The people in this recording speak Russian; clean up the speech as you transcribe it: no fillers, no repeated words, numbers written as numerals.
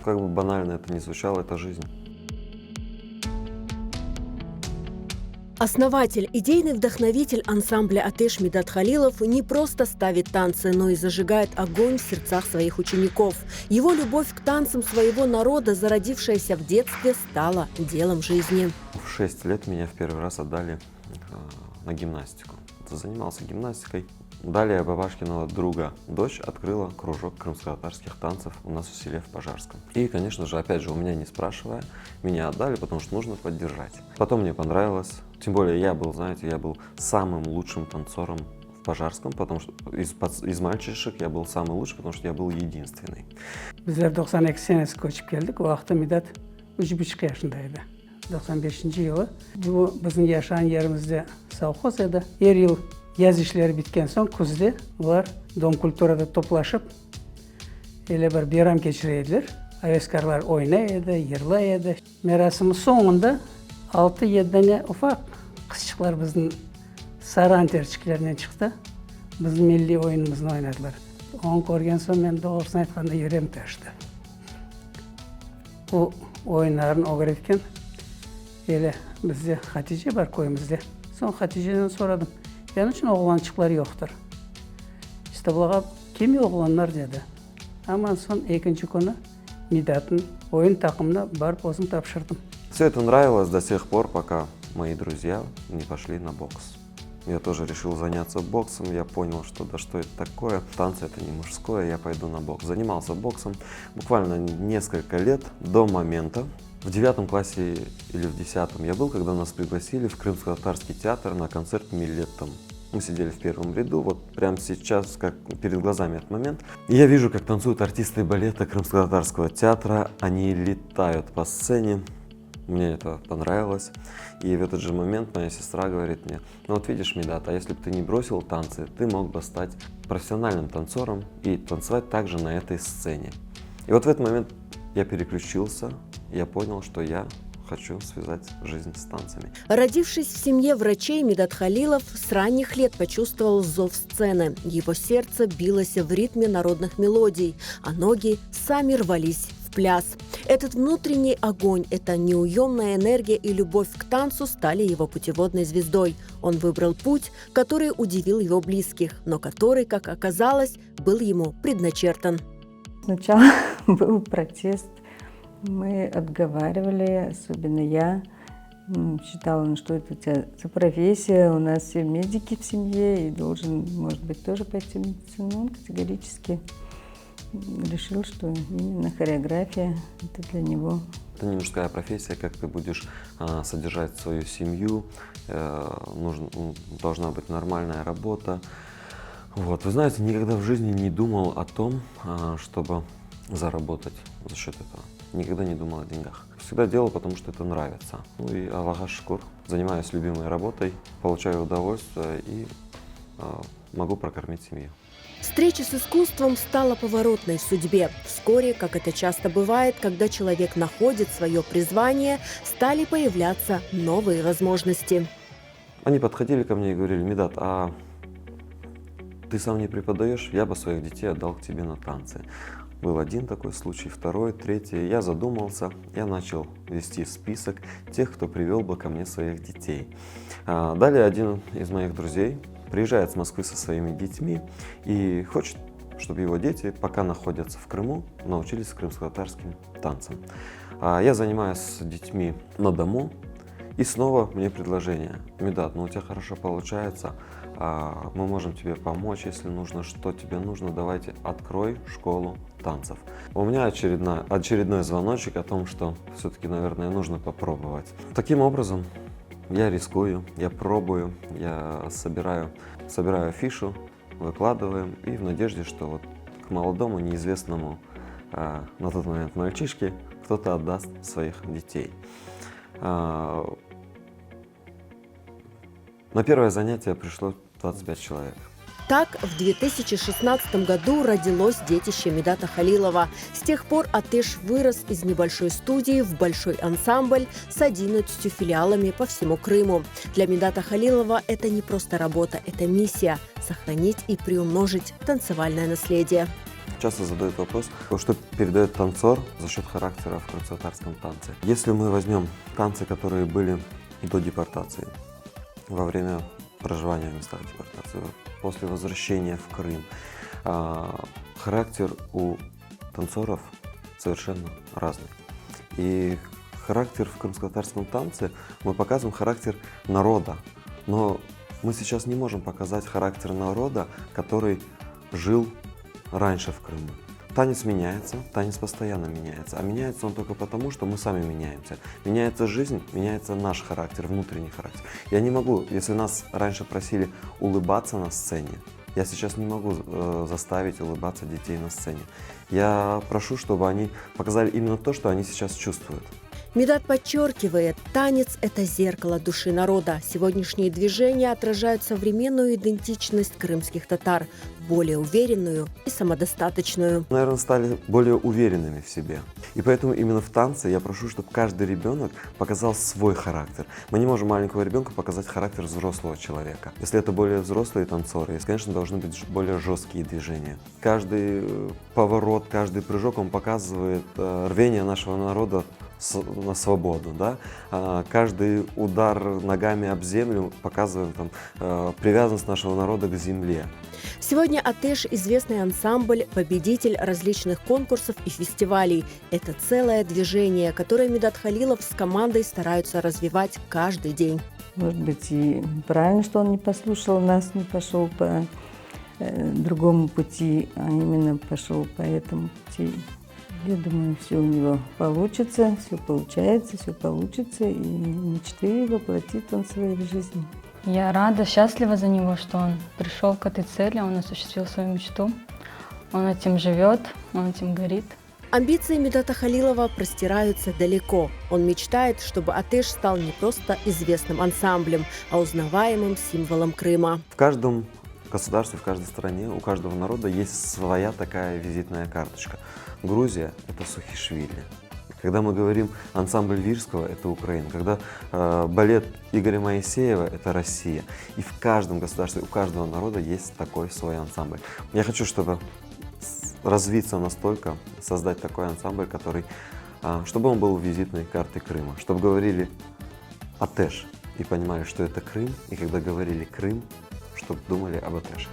Как бы банально это ни звучало, это жизнь. Основатель, идейный вдохновитель ансамбля «Атеш» Медат Халилов не просто ставит танцы, но и зажигает огонь в сердцах своих учеников. Его любовь к танцам своего народа, зародившаяся в детстве, стала делом жизни. В 6 лет меня в первый раз отдали на гимнастику. Занимался гимнастикой. Далее бабашкиного друга дочь открыла кружок крымско-татарских танцев у нас в селе в Пожарском. И, конечно же, опять же, у меня не спрашивая, меня отдали, потому что нужно поддержать. Потом мне понравилось. Тем более я был, знаете, я был самым лучшим танцором в Пожарском, потому что из мальчишек я был самый лучший, потому что я был единственный. Bizler 92 senesi koçup geldik. O vaxtda Midat 3,5 yaşındaydı. 95 yılı. Bu bizim yaşayan yerimizde savxoz edi. Her yıl yaz işleri bitken son kuzda ular Dom Kulturada toplaşıp ele bir bayram geçireydiler. Ayaskarlar oynaydı, yırlaydı. Merasimin sonunda 6-7 tane ufak kızçıklar bizim Saran terçiklerinden çıktı. Bizim milli oyunumuzu oynadılar. Onu görgen son ben doğrusunu aytganda yüreğim taştı. Bu oyunların o grafken ele bizde Hatice var koyumuzda. Son Hatice'den soradım. Benim için oğlançıklar yoktur. İşte bulağa kim oğlanlar dedi. Ama son ikinci konu Midat'ın oyun takımına barıp özüm tapşırdım. Все это нравилось до тех пор, пока мои друзья не пошли на бокс. Я тоже решил заняться боксом, я понял, что да что это такое, танцы это не мужское, я пойду на бокс. Занимался боксом буквально несколько лет до момента, в 9 классе или в 10 я был, когда нас пригласили в Крымско-татарский театр на концерт «Миллет». Мы сидели в первом ряду, вот прямо сейчас, как перед глазами этот момент. И я вижу, как танцуют артисты балета Крымско-татарского театра, они летают по сцене. Мне это понравилось. И в этот же момент моя сестра говорит мне: ну вот видишь, Медат, а если бы ты не бросил танцы, ты мог бы стать профессиональным танцором и танцевать также на этой сцене. И вот в этот момент я переключился, я понял, что я хочу связать жизнь с танцами. Родившись в семье врачей, Медат Халилов с ранних лет почувствовал зов сцены. Его сердце билось в ритме народных мелодий, а ноги сами рвались в пляс. Этот внутренний огонь, эта неуемная энергия и любовь к танцу стали его путеводной звездой. Он выбрал путь, который удивил его близких, но который, как оказалось, был ему предначертан. Сначала был протест. Мы отговаривали, особенно я. Считала, что это у тебя за профессия, у нас все медики в семье, и должен, может быть, тоже пойти в медицину. Он категорически решил, что именно хореография – это для него. Это не мужская профессия, как ты будешь содержать свою семью, должна быть нормальная работа. Вот. Вы знаете, никогда в жизни не думал о том, чтобы заработать за счет этого. Никогда не думал о деньгах. Всегда делал, потому что это нравится. Ну и Аллаха шукур, занимаюсь любимой работой, получаю удовольствие и могу прокормить семью. Встреча с искусством стала поворотной в судьбе. Вскоре, как это часто бывает, когда человек находит свое призвание, стали появляться новые возможности. Они подходили ко мне и говорили: Медат, а ты сам не преподаешь? Я бы своих детей отдал к тебе на танцы. Был один такой случай, второй, третий. Я задумался, я начал вести список тех, кто привел бы ко мне своих детей. Далее один из моих друзей приезжает с Москвы со своими детьми и хочет, чтобы его дети, пока находятся в Крыму, научились крымско-татарским танцам. Я занимаюсь с детьми на дому, и снова мне предложение: Медат, ну у тебя хорошо получается, мы можем тебе помочь, если нужно, что тебе нужно, давайте открой школу танцев. У меня очередной звоночек о том, что все-таки, наверное, нужно попробовать. Таким образом, я рискую, я пробую, я собираю афишу, выкладываем, и в надежде, что вот к молодому, неизвестному на тот момент мальчишке кто-то отдаст своих детей. На первое занятие пришло 25 человек. Так, в 2016 году родилось детище Медата Халилова. С тех пор Атеш вырос из небольшой студии в большой ансамбль с 11 филиалами по всему Крыму. Для Медата Халилова это не просто работа, это миссия – сохранить и приумножить танцевальное наследие. Часто задают вопрос, что передает танцор за счет характера в крымско-татарском танце. Если мы возьмем танцы, которые были до депортации, во время проживания в местах депортации, после возвращения в Крым, характер у танцоров совершенно разный. И характер в крымско-татарском танце, мы показываем характер народа, но мы сейчас не можем показать характер народа, который жил раньше в Крыму. Танец меняется, танец постоянно меняется, а меняется он только потому, что мы сами меняемся. Меняется жизнь, меняется наш характер, внутренний характер. Я не могу, если нас раньше просили улыбаться на сцене, я сейчас не могу заставить улыбаться детей на сцене. Я прошу, чтобы они показали именно то, что они сейчас чувствуют. Медат подчеркивает, танец – это зеркало души народа. Сегодняшние движения отражают современную идентичность крымских татар, более уверенную и самодостаточную. Наверное, стали более уверенными в себе. И поэтому именно в танце я прошу, чтобы каждый ребенок показал свой характер. Мы не можем маленького ребенка показать характер взрослого человека. Если это более взрослые танцоры, конечно, должны быть более жесткие движения. Каждый поворот, каждый прыжок, он показывает рвение нашего народа на свободу, да? Каждый удар ногами об землю показывает привязанность нашего народа к земле. Сегодня Атеш – известный ансамбль, победитель различных конкурсов и фестивалей. Это целое движение, которое Медат Халилов с командой стараются развивать каждый день. Может быть, и правильно, что он не послушал нас, не пошел по другому пути, а именно пошел по этому пути. Я думаю, все у него получится, все получается, все получится, и мечты воплотит он в своей жизни. Я рада, счастлива за него, что он пришел к этой цели, он осуществил свою мечту. Он этим живет, он этим горит. Амбиции Медата Халилова простираются далеко. Он мечтает, чтобы Атеш стал не просто известным ансамблем, а узнаваемым символом Крыма. В каждом государстве, в каждой стране, у каждого народа есть своя такая визитная карточка. Грузия – это Сухишвили. Когда мы говорим ансамбль Вирского – это Украина. Когда балет Игоря Моисеева – это Россия. И в каждом государстве, у каждого народа есть такой свой ансамбль. Я хочу, чтобы развиться настолько, создать такой ансамбль, чтобы он был визитной картой Крыма. Чтобы говорили Атеш и понимали, что это Крым. И когда говорили Крым, чтобы думали об Атеше.